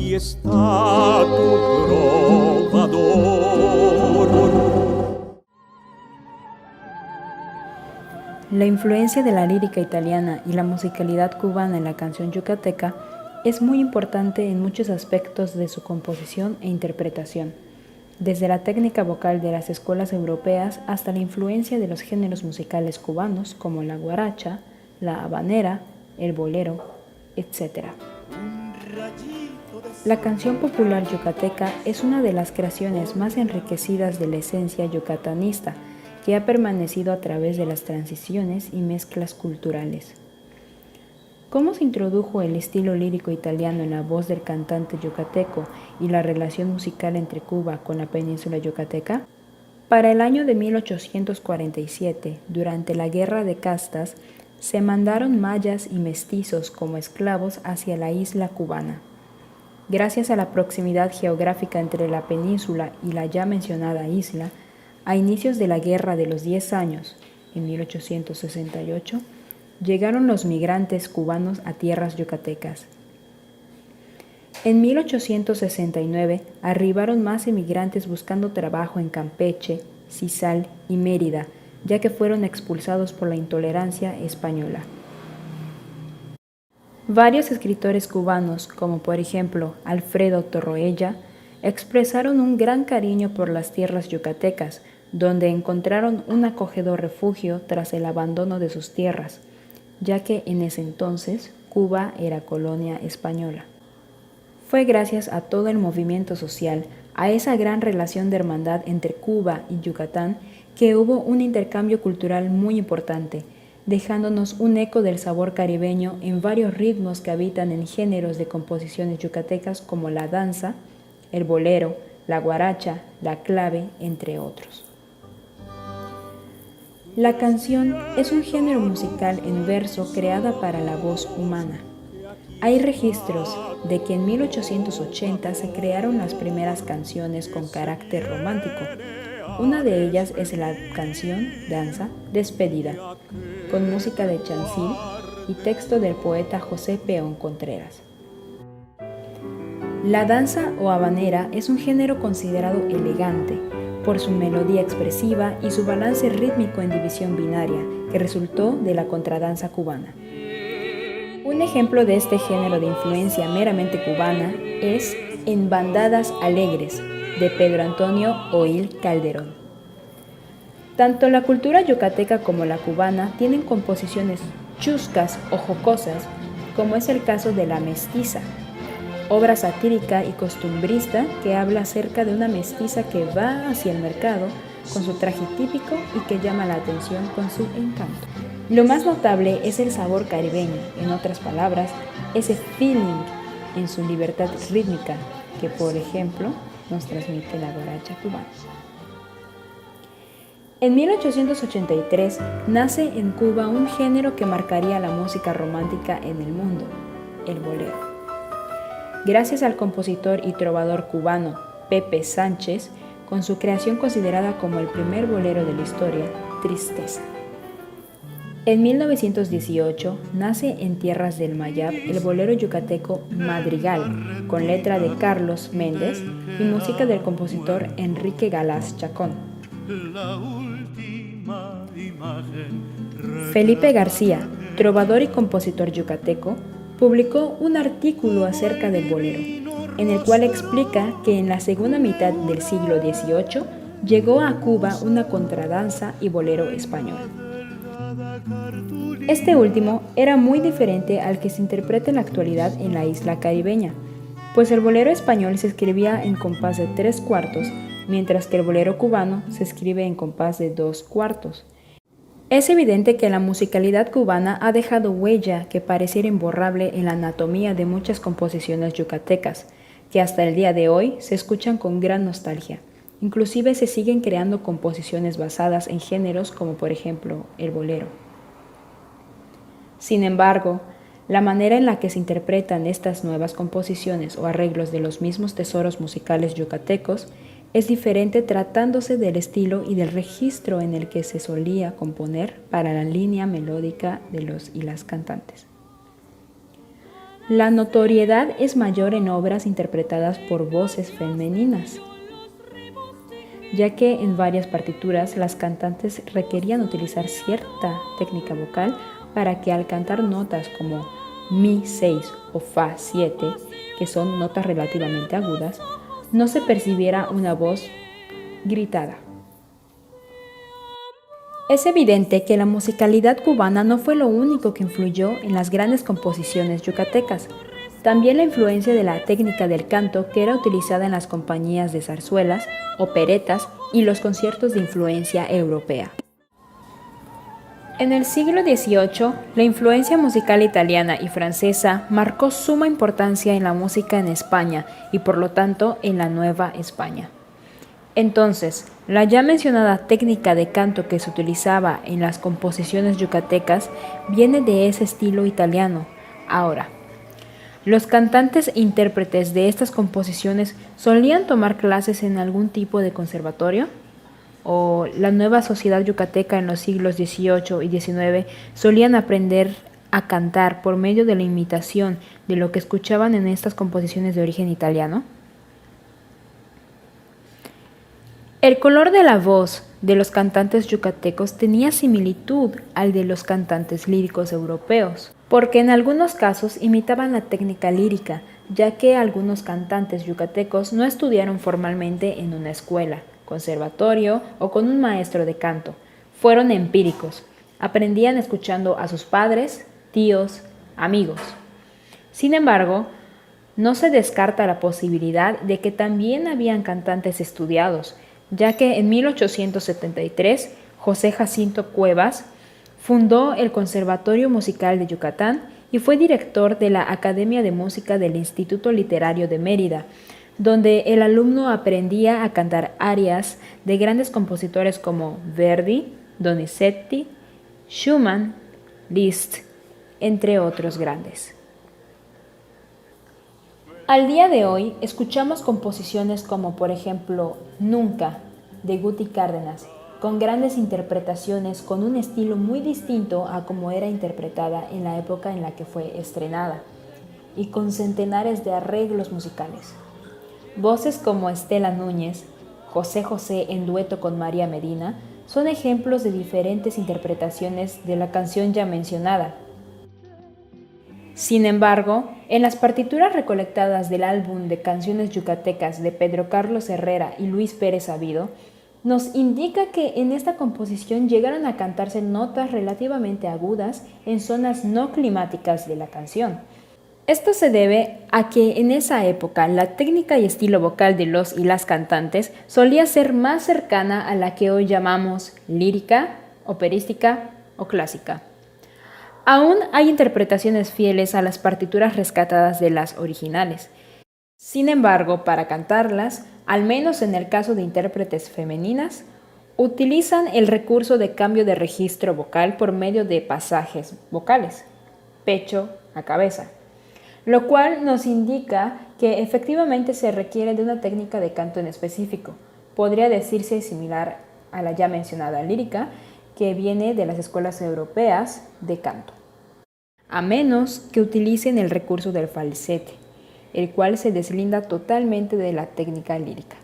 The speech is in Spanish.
aquí está tu trovador. La influencia de la lírica italiana y la musicalidad cubana en la canción yucateca es muy importante en muchos aspectos de su composición e interpretación, desde la técnica vocal de las escuelas europeas hasta la influencia de los géneros musicales cubanos como la guaracha, la habanera, el bolero, etc. La canción popular yucateca es una de las creaciones más enriquecidas de la esencia yucatanista que ha permanecido a través de las transiciones y mezclas culturales. ¿Cómo se introdujo el estilo lírico italiano en la voz del cantante yucateco y la relación musical entre Cuba con la península yucateca? Para el año de 1847, durante la Guerra de Castas, se mandaron mayas y mestizos como esclavos hacia la isla cubana. Gracias a la proximidad geográfica entre la península y la ya mencionada isla, a inicios de la Guerra de los 10 Años, en 1868, llegaron los migrantes cubanos a tierras yucatecas. En 1869 arribaron más emigrantes buscando trabajo en Campeche, Cizal y Mérida, ya que fueron expulsados por la intolerancia española. Varios escritores cubanos, como por ejemplo Alfredo Torroella, expresaron un gran cariño por las tierras yucatecas, donde encontraron un acogedor refugio tras el abandono de sus tierras, ya que en ese entonces Cuba era colonia española. Fue gracias a todo el movimiento social, a esa gran relación de hermandad entre Cuba y Yucatán, que hubo un intercambio cultural muy importante, dejándonos un eco del sabor caribeño en varios ritmos que habitan en géneros de composiciones yucatecas como la danza, el bolero, la guaracha, la clave, entre otros. La canción es un género musical en verso creada para la voz humana. Hay registros de que en 1880 se crearon las primeras canciones con carácter romántico. Una de ellas es la canción Danza Despedida, con música de Chancil y texto del poeta José Peón Contreras. La danza o habanera es un género considerado elegante por su melodía expresiva y su balance rítmico en división binaria, que resultó de la contradanza cubana. Un ejemplo de este género de influencia meramente cubana es En bandadas alegres, de Pedro Antonio Oil Calderón. Tanto la cultura yucateca como la cubana tienen composiciones chuscas o jocosas, como es el caso de La Mestiza, obra satírica y costumbrista que habla acerca de una mestiza que va hacia el mercado con su traje típico y que llama la atención con su encanto. Lo más notable es el sabor caribeño, en otras palabras, ese feeling en su libertad rítmica que, por ejemplo, nos transmite la guaracha cubana. En 1883 nace en Cuba un género que marcaría la música romántica en el mundo, el bolero. Gracias al compositor y trovador cubano Pepe Sánchez, con su creación considerada como el primer bolero de la historia, Tristeza. En 1918 nace en tierras del Mayab el bolero yucateco Madrigal, con letra de Carlos Méndez y música del compositor Enrique Galaz Chacón. Felipe García, trovador y compositor yucateco, publicó un artículo acerca del bolero, en el cual explica que en la segunda mitad del siglo XVIII llegó a Cuba una contradanza y bolero español. Este último era muy diferente al que se interpreta en la actualidad en la isla caribeña, pues el bolero español se escribía en compás de 3/4, mientras que el bolero cubano se escribe en compás de 2/4. Es evidente que la musicalidad cubana ha dejado huella que pareciera imborrable en la anatomía de muchas composiciones yucatecas, que hasta el día de hoy se escuchan con gran nostalgia. Inclusive se siguen creando composiciones basadas en géneros como por ejemplo el bolero. Sin embargo, la manera en la que se interpretan estas nuevas composiciones o arreglos de los mismos tesoros musicales yucatecos es diferente tratándose del estilo y del registro en el que se solía componer para la línea melódica de los y las cantantes. La notoriedad es mayor en obras interpretadas por voces femeninas, ya que en varias partituras las cantantes requerían utilizar cierta técnica vocal para que al cantar notas como Mi 6 o Fa 7, que son notas relativamente agudas, no se percibiera una voz gritada. Es evidente que la musicalidad cubana no fue lo único que influyó en las grandes composiciones yucatecas. También la influencia de la técnica del canto que era utilizada en las compañías de zarzuelas, operetas y los conciertos de influencia europea. En el siglo XVIII, la influencia musical italiana y francesa marcó suma importancia en la música en España y por lo tanto en la Nueva España. Entonces, la ya mencionada técnica de canto que se utilizaba en las composiciones yucatecas viene de ese estilo italiano. Ahora, los cantantes e intérpretes de estas composiciones solían tomar clases en algún tipo de conservatorio, o la nueva sociedad yucateca en los siglos XVIII y XIX solían aprender a cantar por medio de la imitación de lo que escuchaban en estas composiciones de origen italiano. El color de la voz de los cantantes yucatecos tenía similitud al de los cantantes líricos europeos, porque en algunos casos imitaban la técnica lírica, ya que algunos cantantes yucatecos no estudiaron formalmente en una escuela, conservatorio o con un maestro de canto. Fueron empíricos, aprendían escuchando a sus padres, tíos, amigos. Sin embargo, no se descarta la posibilidad de que también habían cantantes estudiados, ya que en 1873 José Jacinto Cuevas fundó el Conservatorio Musical de Yucatán y fue director de la Academia de Música del Instituto Literario de Mérida, donde el alumno aprendía a cantar arias de grandes compositores como Verdi, Donizetti, Schumann, Liszt, entre otros grandes. Al día de hoy escuchamos composiciones como por ejemplo Nunca, de Guti Cárdenas, con grandes interpretaciones con un estilo muy distinto a como era interpretada en la época en la que fue estrenada, y con centenares de arreglos musicales. Voces como Estela Núñez, José José en dueto con María Medina, son ejemplos de diferentes interpretaciones de la canción ya mencionada. Sin embargo, en las partituras recolectadas del álbum de canciones yucatecas de Pedro Carlos Herrera y Luis Pérez Sabido, nos indica que en esta composición llegaron a cantarse notas relativamente agudas en zonas no climáticas de la canción. Esto se debe a que en esa época la técnica y estilo vocal de los y las cantantes solía ser más cercana a la que hoy llamamos lírica, operística o clásica. Aún hay interpretaciones fieles a las partituras rescatadas de las originales. Sin embargo, para cantarlas, al menos en el caso de intérpretes femeninas, utilizan el recurso de cambio de registro vocal por medio de pasajes vocales, pecho a cabeza, lo cual nos indica que efectivamente se requiere de una técnica de canto en específico. Podría decirse similar a la ya mencionada lírica, que viene de las escuelas europeas de canto, a menos que utilicen el recurso del falsete, el cual se deslinda totalmente de la técnica lírica.